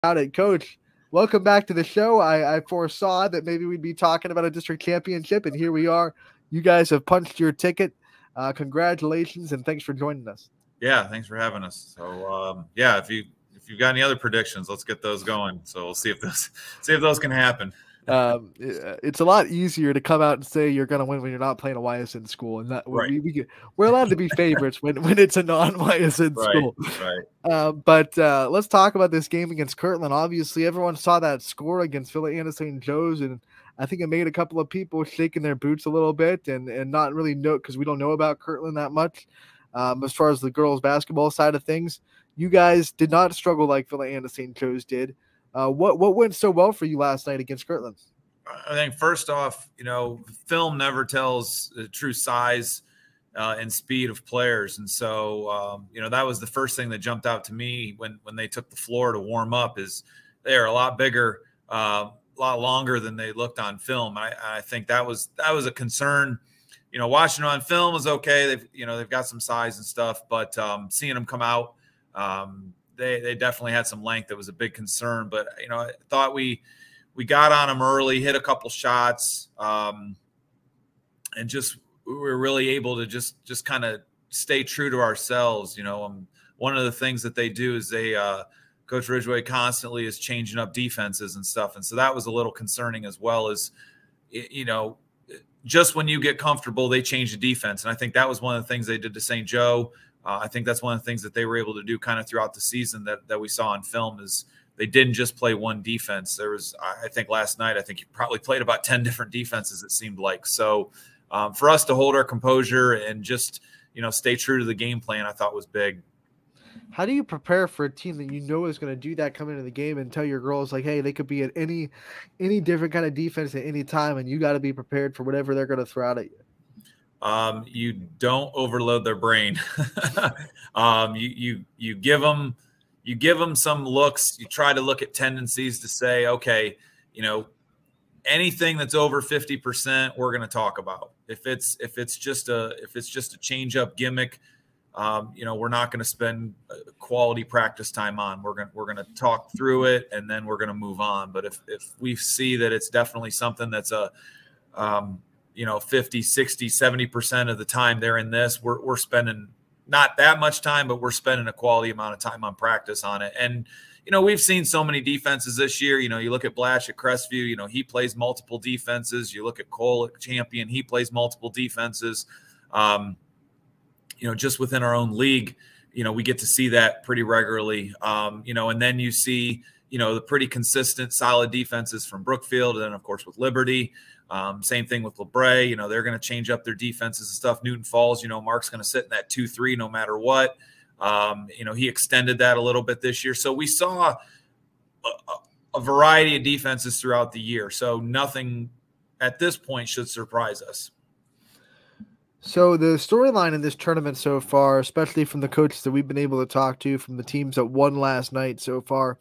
About it, Coach. Welcome back to the show. I foresaw that maybe we'd be talking about a district championship, and here we are. You guys have punched your ticket. Congratulations, and thanks for joining us. Yeah, thanks for having us. So yeah, if you've got any other predictions, let's get those going. So we'll see if those can happen. It's a lot easier to come out and say you're going to win when you're not playing a YSN school, and that Right. we're allowed to be favorites when it's a non-YSN school. Right. But let's talk about this game against Kirtland. Obviously, everyone saw that score against Philadelphia St. Joe's, and I think it made a couple of people shaking their boots a little bit and not really know, because we don't know about Kirtland that much as far as the girls' basketball side of things. You guys did not struggle like Philadelphia St. Joe's did. What went so well for you last night against Kirtland? I think first off, film never tells the true size and speed of players, and so that was the first thing that jumped out to me when they took the floor to warm up. Is they are a lot bigger, a lot longer than they looked on film. I think that was a concern. Watching them on film was okay. They've got some size and stuff, but seeing them come out. They definitely had some length. That was a big concern, but I thought we got on them early, hit a couple shots, and just we were really able to just kind of stay true to ourselves. One of the things that they do is Coach Ridgway constantly is changing up defenses and stuff, and so that was a little concerning as well. As just when you get comfortable, they change the defense, and I think that was one of the things they did to St. Joe. I think that's one of the things that they were able to do kind of throughout the season that we saw on film is they didn't just play one defense. There was, I think last night, I think you probably played about 10 different defenses, it seemed like. So for us to hold our composure and just, stay true to the game plan, I thought was big. How do you prepare for a team that is going to do that coming into the game and tell your girls like, hey, they could be at any different kind of defense at any time, and you got to be prepared for whatever they're going to throw out at you? You don't overload their brain. You give them some looks. You try to look at tendencies to say, okay, anything that's over 50%, we're going to talk about. If it's just a change up gimmick, we're not going to spend quality practice time on. We're going to talk through it and then we're going to move on. But if we see that it's definitely something that's a 50, 60, 70% of the time they're in this, we're spending not that much time, but we're spending a quality amount of time on practice on it. And, we've seen so many defenses this year. You look at Blash at Crestview, he plays multiple defenses. You look at Cole at Champion, he plays multiple defenses. Just within our own league, we get to see that pretty regularly. And then you see, the pretty consistent, solid defenses from Brookfield. And then, of course, with Liberty. Same thing with LeBray. They're going to change up their defenses and stuff. Newton Falls, Mark's going to sit in that 2-3 no matter what. He extended that a little bit this year. So we saw a variety of defenses throughout the year. So nothing at this point should surprise us. So the storyline in this tournament so far, especially from the coaches that we've been able to talk to, from the teams that won last night so far,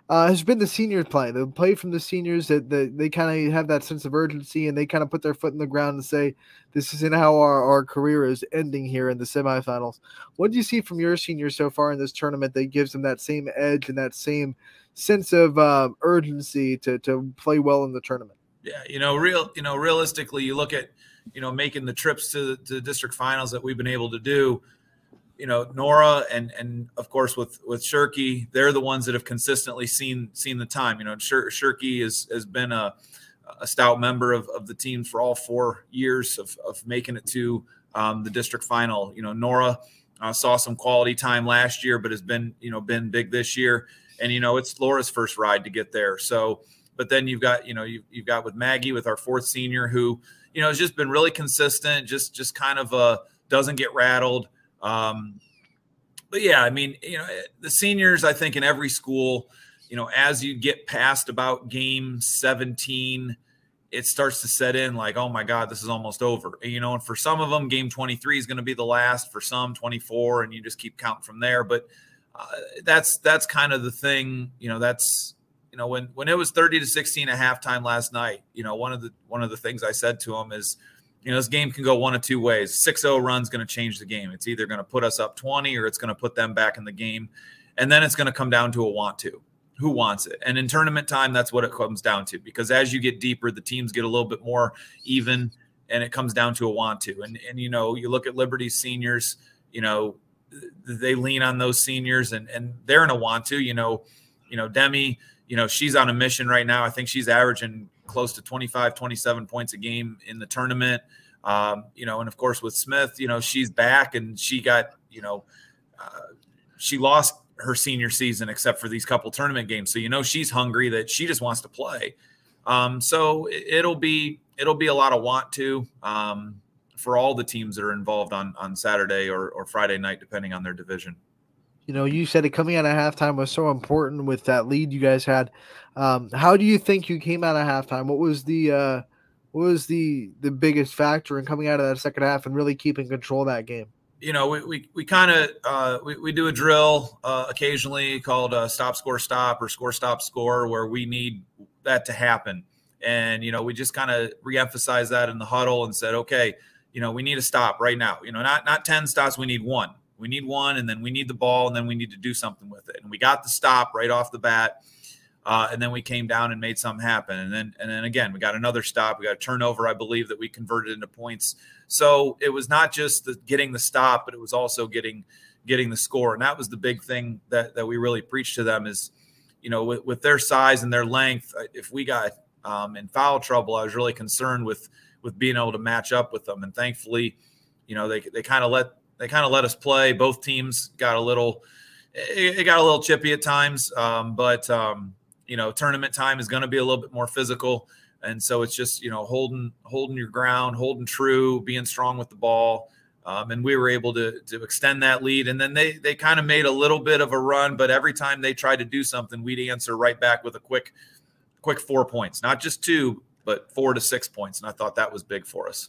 has been the seniors play. The play from the seniors that they kind of have that sense of urgency and they kind of put their foot in the ground and say, this isn't how our career is ending here in the semifinals. What do you see from your seniors so far in this tournament that gives them that same edge and that same sense of urgency to play well in the tournament? Yeah, realistically, you look at, making the trips to the district finals that we've been able to do. Nora and of course with Shirky, they're the ones that have consistently seen the time. Shirky has been a stout member of the team for all 4 years of making it to the district final. Nora saw some quality time last year, but has been big this year. And, it's Laura's first ride to get there. So, but then you've got with Maggie, with our 4th senior who, has just been really consistent, just kind of doesn't get rattled. But yeah, the seniors, I think in every school, as you get past about game 17, it starts to set in like, oh my God, this is almost over. And for some of them, game 23 is going to be the last, for some 24, and you just keep counting from there. But that's kind of the thing, that's, when it was 30-16 at halftime last night, one of the things I said to them is, this game can go one of two ways. 6-0 run's going to change the game. It's either going to put us up 20 or it's going to put them back in the game. And then it's going to come down to a want to. who wants it. And in tournament time, that's what it comes down to, because as you get deeper, the teams get a little bit more even, and it comes down to a want to. And you know, you look at Liberty's seniors, you know, they lean on those seniors, and they're in a want to. You know, Demi, you know, she's on a mission right now. I think she's averaging close to 25, 27 points a game in the tournament. You know, and of course with Smith, you know, she's back, and she got, you know, she lost her senior season except for these couple tournament games. So, you know, she's hungry, that she just wants to play. So it'll be a lot of want to, for all the teams that are involved on Saturday or Friday night, depending on their division. You know, you said it coming out of halftime was so important with that lead you guys had. How do you think you came out of halftime? What was the biggest factor in coming out of that second half and really keeping control of that game? You know, we kind of we do a drill occasionally called stop, score, stop, or score, stop, score, where we need that to happen. And, you know, we just kind of reemphasize that in the huddle and said, okay, you know, we need a stop right now. You know, not 10 stops. We need one. We need one, and then we need the ball, and then we need to do something with it. And we got the stop right off the bat. And then we came down and made something happen. And then again, we got another stop. We got a turnover, I believe, that we converted into points. So it was not just getting the stop, but it was also getting the score. And that was the big thing that we really preached to them is, you know, with their size and their length, if we got in foul trouble, I was really concerned with being able to match up with them. And thankfully, you know, they kind of let us play. Both teams got a little chippy at times. But you know, tournament time is going to be a little bit more physical. And so it's just, you know, holding your ground, holding true, being strong with the ball. And we were able to extend that lead. And then they kind of made a little bit of a run, but every time they tried to do something, we'd answer right back with a quick 4 points, not just 2, but 4 to 6 points. And I thought that was big for us.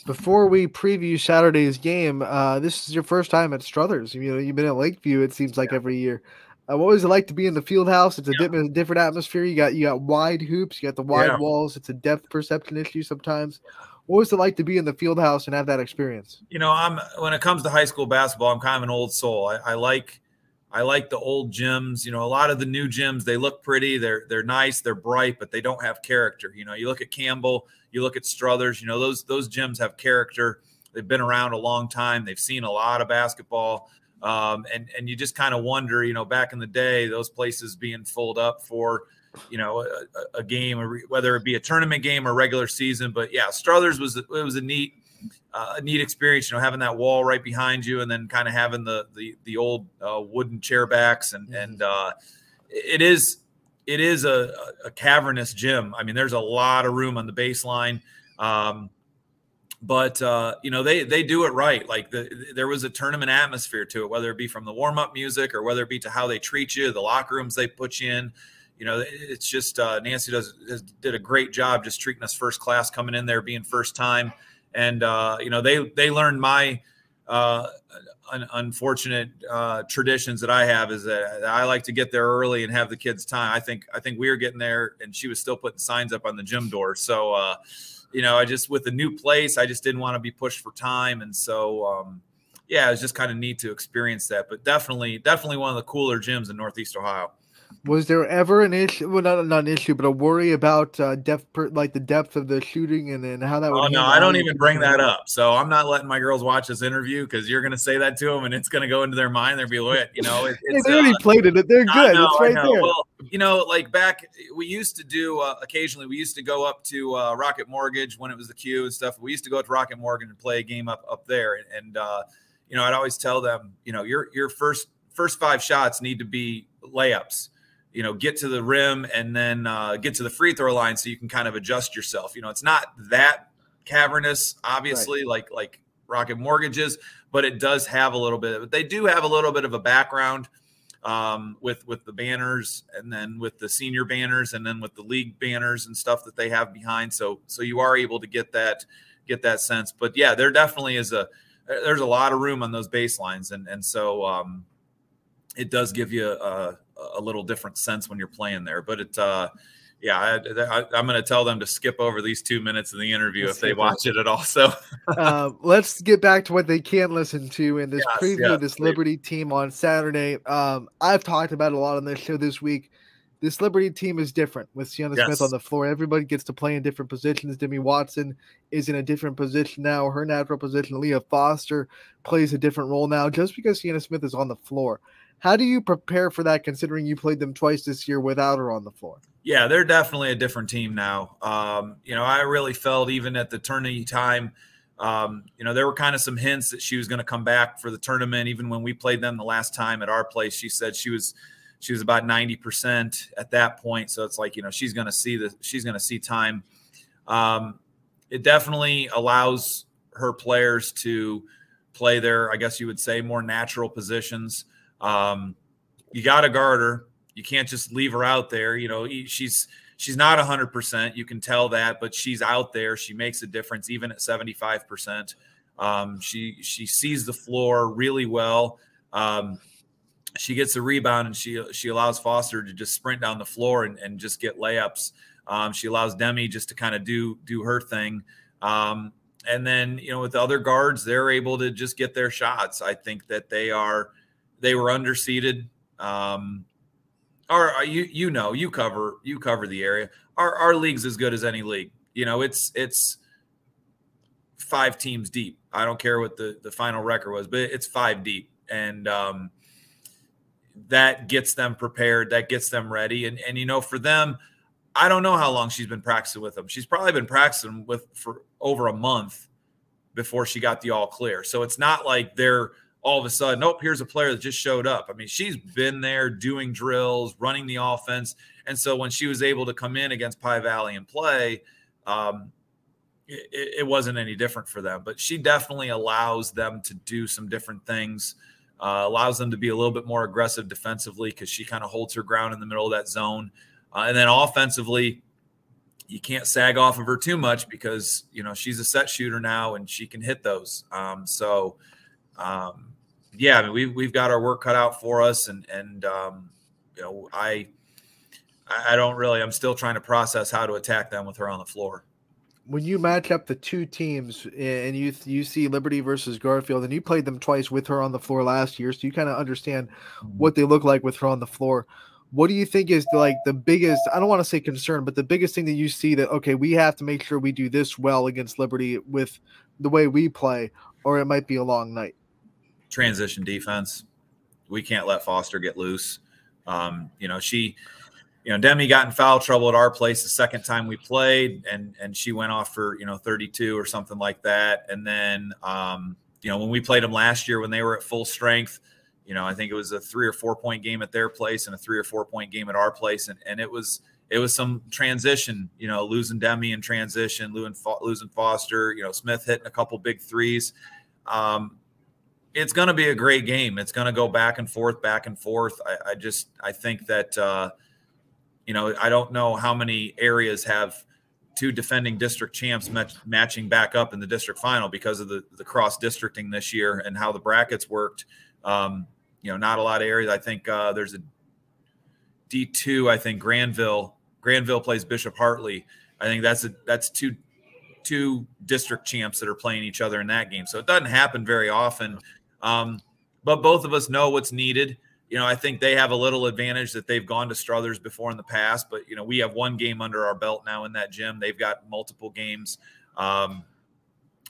Before we preview Saturday's game, this is your first time at Struthers. You know, you've been at Lakeview, it seems like, every year. What was it like to be in the field house? It's a different atmosphere. You got wide hoops, you got the wide walls. It's a depth perception issue sometimes. What was it like to be in the field house and have that experience? You know, when it comes to high school basketball, I'm kind of an old soul. I like the old gyms. You know, a lot of the new gyms, they look pretty, they're nice, they're bright, but they don't have character. You know, you look at Campbell, you look at Struthers, you know, those gyms have character. They've been around a long time. They've seen a lot of basketball. And you just kind of wonder, you know, back in the day, those places being filled up for, you know, a game, or whether it be a tournament game or regular season. But yeah, Struthers was a neat experience, you know, having that wall right behind you, and then kind of having the old wooden chair backs, and it is a cavernous gym. I mean, there's a lot of room on the baseline. But you know, they do it right. Like there was a tournament atmosphere to it, whether it be from the warm-up music or whether it be to how they treat you, the locker rooms they put you in. You know, it's just Nancy did a great job just treating us first class, coming in there, being first time. And you know, they learned my unfortunate traditions that I have, is that I like to get there early and have the kids time. I think we were getting there and she was still putting signs up on the gym door. So you know, with the new place, I just didn't want to be pushed for time. And so, yeah, it was just kind of neat to experience that, but definitely one of the cooler gyms in Northeast Ohio. Was there ever an issue? Well, not an issue, but a worry about depth, like the depth of the shooting and how that would. Oh no, I don't even bring that up. So I'm not letting my girls watch this interview, because you're going to say that to them and it's going to go into their mind. They'll be like, you know, they already played it. They're good. It's right there. Well, you know, like back, we used to do occasionally. We used to go up to Rocket Mortgage when it was the Q and stuff. We used to go to Rocket Mortgage and play a game up there. And you know, I'd always tell them, you know, your first 5 shots need to be layups. You know, get to the rim and then get to the free throw line so you can kind of adjust yourself. You know, it's not that cavernous, obviously, right, like Rocket Mortgages, but it does have a little bit of it. They do have a little bit of a background with the banners, and then with the senior banners, and then with the league banners and stuff that they have behind. So you are able to get that sense. But yeah, there definitely is there's a lot of room on those baselines, and so it does give you a little different sense when you're playing there. But yeah, I'm going to tell them to skip over these 2 minutes of the interview if they watch it at all. So let's get back to what they can listen to in this preview of this Liberty team on Saturday. I've talked about it a lot on this show this week. This Liberty team is different with Sienna Smith on Yes. the floor. Everybody gets to play in different positions. Demi Watson is in a different position now. Her natural position, Leah Foster, plays a different role now just because Sienna Smith is on the floor. How do you prepare for that, considering you played them twice this year without her on the floor? Yeah, they're definitely a different team now. I really felt even at the tourney time, there were kind of some hints that she was going to come back for the tournament. Even when we played them the last time at our place, she said she was about 90% at that point. So it's like, she's going to see time. It definitely allows her players to play their, I guess you would say, more natural positions. You got to guard her. You can't just leave her out there. She's not 100%. You can tell that, but she's out there. She makes a difference even at 75%. She sees the floor really well. She gets a rebound and she allows Foster to just sprint down the floor and just get layups. She allows Demi just to kind of do her thing. And then, with the other guards, they're able to just get their shots. I think that they were underseeded. You cover the area. Our league's as good as any league. It's 5 teams deep. I don't care what the final record was, but it's 5 deep. And that gets them prepared. That gets them ready. And for them, I don't know how long she's been practicing with them. She's probably been practicing for over a month before she got the all clear. So it's not like they're all of a sudden, nope, here's a player that just showed up. I mean, she's been there doing drills, running the offense. And so when she was able to come in against Pie Valley and play, it wasn't any different for them. But she definitely allows them to do some different things, allows them to be a little bit more aggressive defensively because she kind of holds her ground in the middle of that zone. And then offensively, you can't sag off of her too much because, she's a set shooter now and she can hit those. Yeah, I mean, we've got our work cut out for us, and I don't really. I'm still trying to process how to attack them with her on the floor. When you match up the two teams and you see Liberty versus Garfield, and you played them twice with her on the floor last year, so you kind of understand what they look like with her on the floor. What do you think is like the biggest, I don't want to say concern, but the biggest thing that you see that, okay, we have to make sure we do this well against Liberty with the way we play, or it might be a long night? Transition defense. We can't let Foster get loose. Demi got in foul trouble at our place the second time we played, and she went off for 32 or something like that. And then when we played them last year when they were at full strength, I think it was a 3 or 4 point game at their place and a 3 or 4 point game at our place, and it was some transition. Losing Demi in transition, losing Foster. Smith hitting a couple big threes. It's going to be a great game. It's going to go back and forth, back and forth. I think that, I don't know how many areas have 2 defending district champs matching back up in the district final because of the cross districting this year and how the brackets worked. Not a lot of areas. I think there's a D2. I think Granville plays Bishop Hartley. I think that's two district champs that are playing each other in that game. So it doesn't happen very often. But both of us know what's needed. I think they have a little advantage that they've gone to Struthers before in the past, but we have 1 game under our belt now in that gym. They've got multiple games,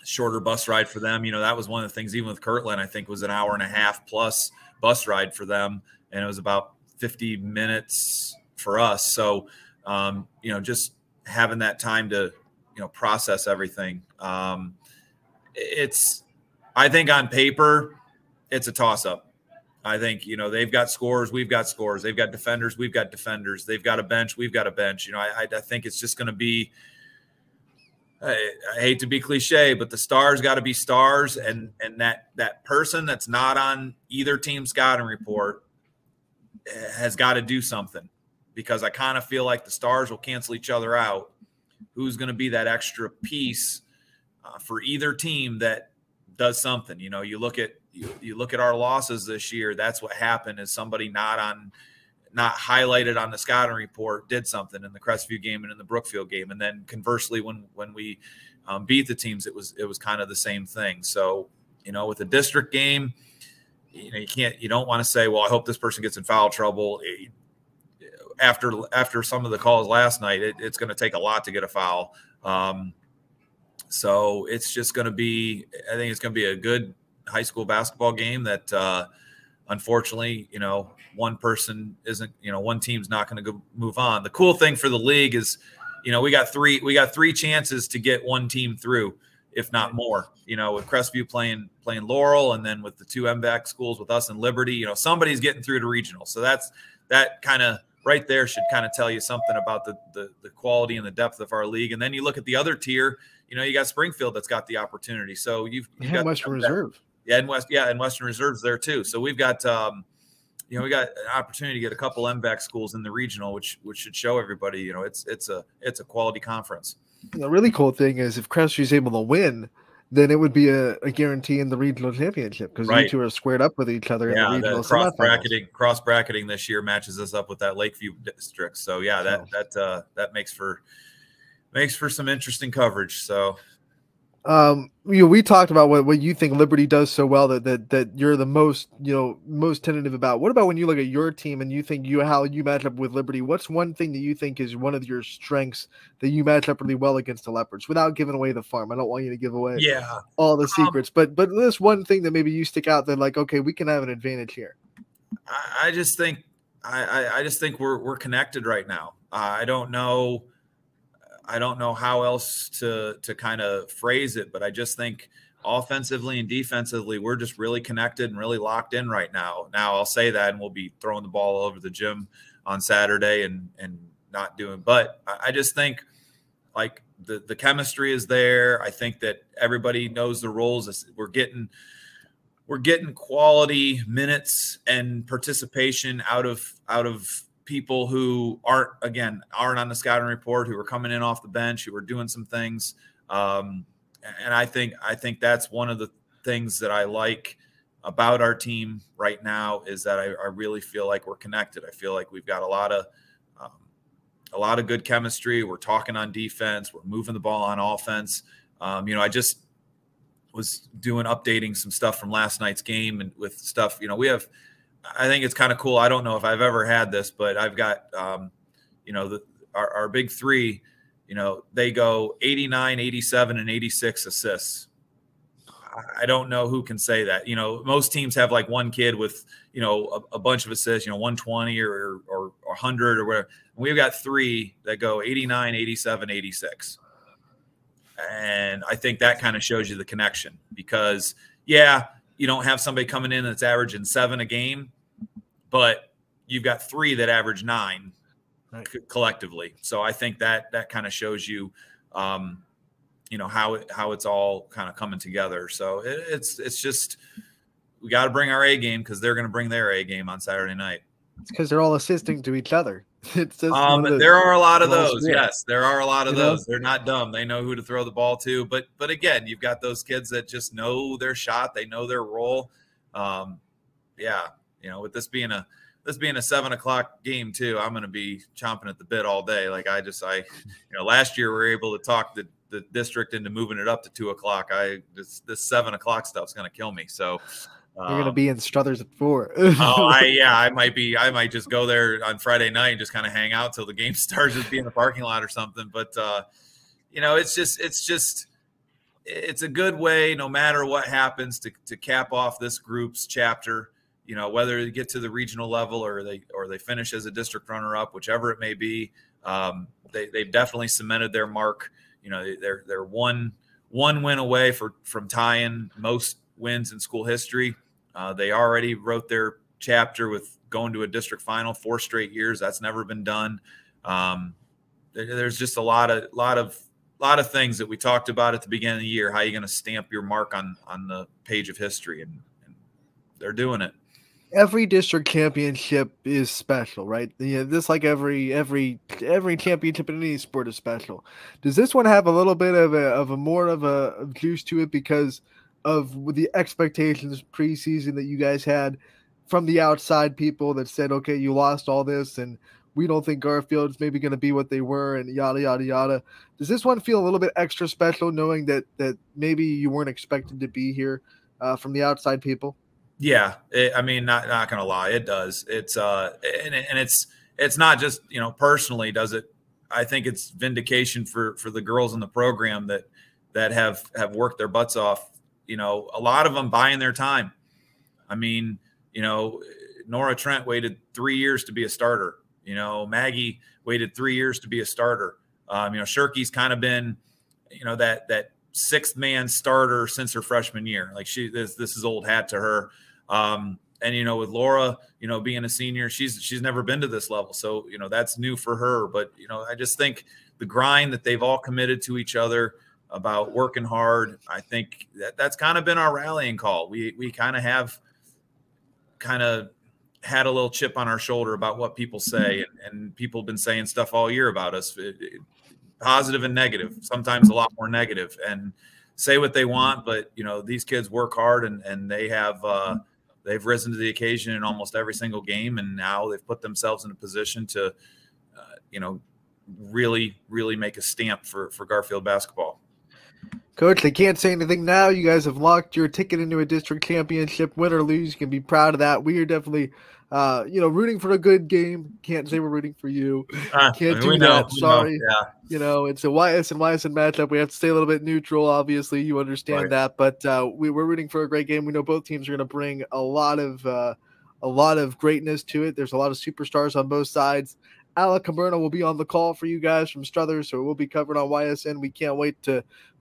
shorter bus ride for them. That was one of the things, even with Kirtland, I think was an hour and a half plus bus ride for them. And it was about 50 minutes for us. So, just having that time to, process everything. I think on paper, it's a toss-up. I think, they've got scores, we've got scores. They've got defenders, we've got defenders. They've got a bench, we've got a bench. I think it's just going to be, I hate to be cliche, but the stars got to be stars. And that person that's not on either team's scouting report has got to do something, because I kind of feel like the stars will cancel each other out. Who's going to be that extra piece for either team that does something? You look at our losses this year. That's what happened, is somebody not highlighted on the scouting report did something in the Crestview game and in the Brookfield game. And then conversely, when we beat the teams, it was kind of the same thing. So, with a district game, you don't want to say, well, I hope this person gets in foul trouble. after some of the calls last night, it's going to take a lot to get a foul. So it's just going to be, I think it's going to be a good high school basketball game that, unfortunately, one person isn't, one team's not going to go move on. The cool thing for the league is, we got three chances to get one team through, if not more, with Crestview playing Laurel, and then with the two MVAC schools with us and Liberty, somebody's getting through to regional. So that kind of right there should kind of tell you something about the quality and the depth of our league. And then you look at the other tier, you got Springfield that's got the opportunity. So you've got Western Reserve. Yeah, and Western Reserve's there too. So we've got we got an opportunity to get a couple MVAC schools in the regional, which should show everybody, it's a quality conference. The really cool thing is if Crestview's able to win, then it would be a guarantee in the regional championship, because you two are squared up with each other in the regional semifinals. Cross bracketing this year matches us up with that Lakeview district. So yeah, that makes for some interesting coverage. So we talked about what you think Liberty does so well that you're the most tentative about. What about when you look at your team and you think how you match up with Liberty? What's one thing that you think is one of your strengths that you match up really well against the Leopards, without giving away the farm? I don't want you to give away all the secrets, but this one thing that maybe you stick out that, like, okay, we can have an advantage here. I just think we're connected right now. I don't know how else to kind of phrase it, but I just think offensively and defensively, we're just really connected and really locked in right now. Now I'll say that, and we'll be throwing the ball all over the gym on Saturday and not doing, but I just think like the chemistry is there. I think that everybody knows the roles. We're getting quality minutes and participation out of people who aren't on the scouting report, who are coming in off the bench, who are doing some things. And I think that's one of the things that I like about our team right now, is that I really feel like we're connected. I feel like we've got a lot of good chemistry. We're talking on defense. We're moving the ball on offense. I just was updating some stuff from last night's game, and with stuff, I think it's kind of cool. I don't know if I've ever had this, but I've got, our big three, they go 89, 87, and 86 assists. I don't know who can say that. Most teams have like one kid with, a bunch of assists, 120 or 100 or whatever. And we've got three that go 89, 87, 86. And I think that kind of shows you the connection, because, you don't have somebody coming in that's averaging 7 a game, but you've got 3 that average 9 collectively. So I think that kind of shows you, how it's all kind of coming together. So it's just, we got to bring our A game, because they're going to bring their A game on Saturday night. It's because they're all assisting to each other. It's just there are a lot of those. Yes, there are a lot of those. They're not dumb. They know who to throw the ball to. But again, you've got those kids that just know their shot. They know their role. With this being a 7:00 game too, I'm going to be chomping at the bit all day. Like last year we were able to talk the district into moving it up to 2:00. This 7:00 stuff's going to kill me. So. You're going to be in Struthers at 4. I might just go there on Friday night and just kind of hang out till the game starts, just be in the parking lot or something. But, it's a good way, no matter what happens, to cap off this group's chapter, whether they get to the regional level or they finish as a district runner up, whichever it may be. They've definitely cemented their mark. They're one win away from tying most wins in school history. They already wrote their chapter with going to a district final 4 straight years. That's never been done. There's just a lot of things that we talked about at the beginning of the year. How are you going to stamp your mark on the page of history? And they're doing it. Every district championship is special, right? This, like every championship in any sport, is special. Does this one have a little bit of a more of a juice to it because of the expectations preseason that you guys had from the outside people that said, okay, you lost all this and we don't think Garfield's maybe going to be what they were, and yada, yada, yada. Does this one feel a little bit extra special, knowing that maybe you weren't expected to be here from the outside people? Yeah. Not going to lie. It does. It's and it's not just, personally does it. I think it's vindication for the girls in the program that have worked their butts off. A lot of them buying their time. I mean, Nora Trent waited 3 years to be a starter. Maggie waited 3 years to be a starter. Shirky's kind of been, that sixth man starter since her freshman year. Like this is old hat to her. And with Laura, being a senior, she's never been to this level. So, that's new for her. But, I just think the grind that they've all committed to each other about working hard, I think that's kind of been our rallying call. We kind of have had a little chip on our shoulder about what people say, and people have been saying stuff all year about us, positive and negative, sometimes a lot more negative, and say what they want. But, these kids work hard, and they have, they've risen to the occasion in almost every single game. And now they've put themselves in a position to, really, really make a stamp for Garfield basketball. Coach, they can't say anything now. You guys have locked your ticket into a district championship. Win or lose, you can be proud of that. We are definitely, rooting for a good game. Can't say we're rooting for you. Can't do that. Sorry. Yeah. It's a YS and YSN matchup. We have to stay a little bit neutral. Obviously, you understand that. But we're rooting for a great game. We know both teams are going to bring a lot of greatness to it. There's a lot of superstars on both sides. Alec Caberna will be on the call for you guys from Struthers, so we'll be covered on YSN. We can't wait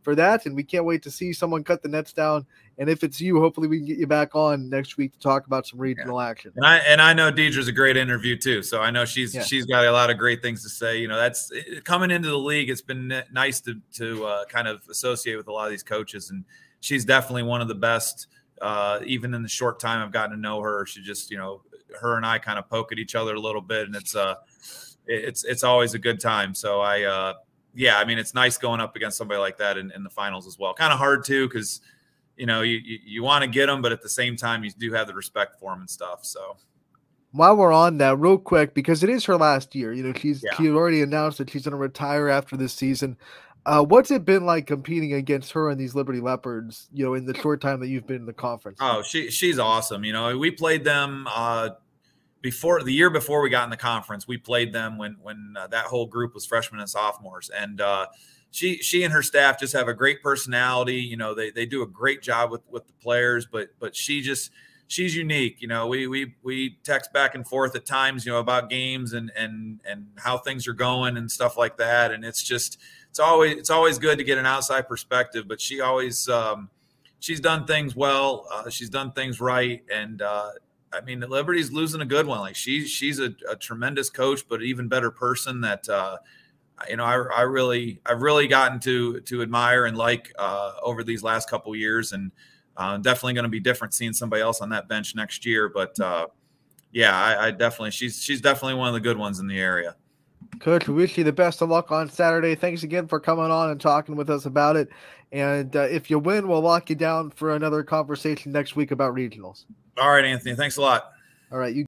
for that, and we can't wait to see someone cut the nets down. And if it's you, hopefully we can get you back on next week to talk about some regional action. And I know Deidre's a great interview too, so I know she's got a lot of great things to say. That's coming into the league. It's been nice to kind of associate with a lot of these coaches, and she's definitely one of the best. Even in the short time I've gotten to know her, she just her and I kind of poke at each other a little bit, and it's always a good time. So it's nice going up against somebody like that in the finals as well. Kind of hard too, because you want to get them, but at the same time you do have the respect for them and stuff. So while we're on that, real quick, because it is her last year, she's already announced that she's going to retire after this season. What's it been like competing against her and these Liberty Leopards, in the short time that you've been in the conference? Oh, she's awesome. We played them the year before we got in the conference. We played them when that whole group was freshmen and sophomores, and she and her staff just have a great personality. They do a great job with the players, but she's unique. We text back and forth at times, about games and how things are going and stuff like that. And it's always good to get an outside perspective, but she always, she's done things well. She's done things right. And, the Liberty's losing a good one. Like she's a tremendous coach, but even better person that, I've really gotten to admire and like over these last couple of years, and definitely going to be different seeing somebody else on that bench next year. But I definitely, she's definitely one of the good ones in the area. Coach, we wish you the best of luck on Saturday. Thanks again for coming on and talking with us about it. And if you win, we'll lock you down for another conversation next week about regionals. All right, Anthony. Thanks a lot. All right.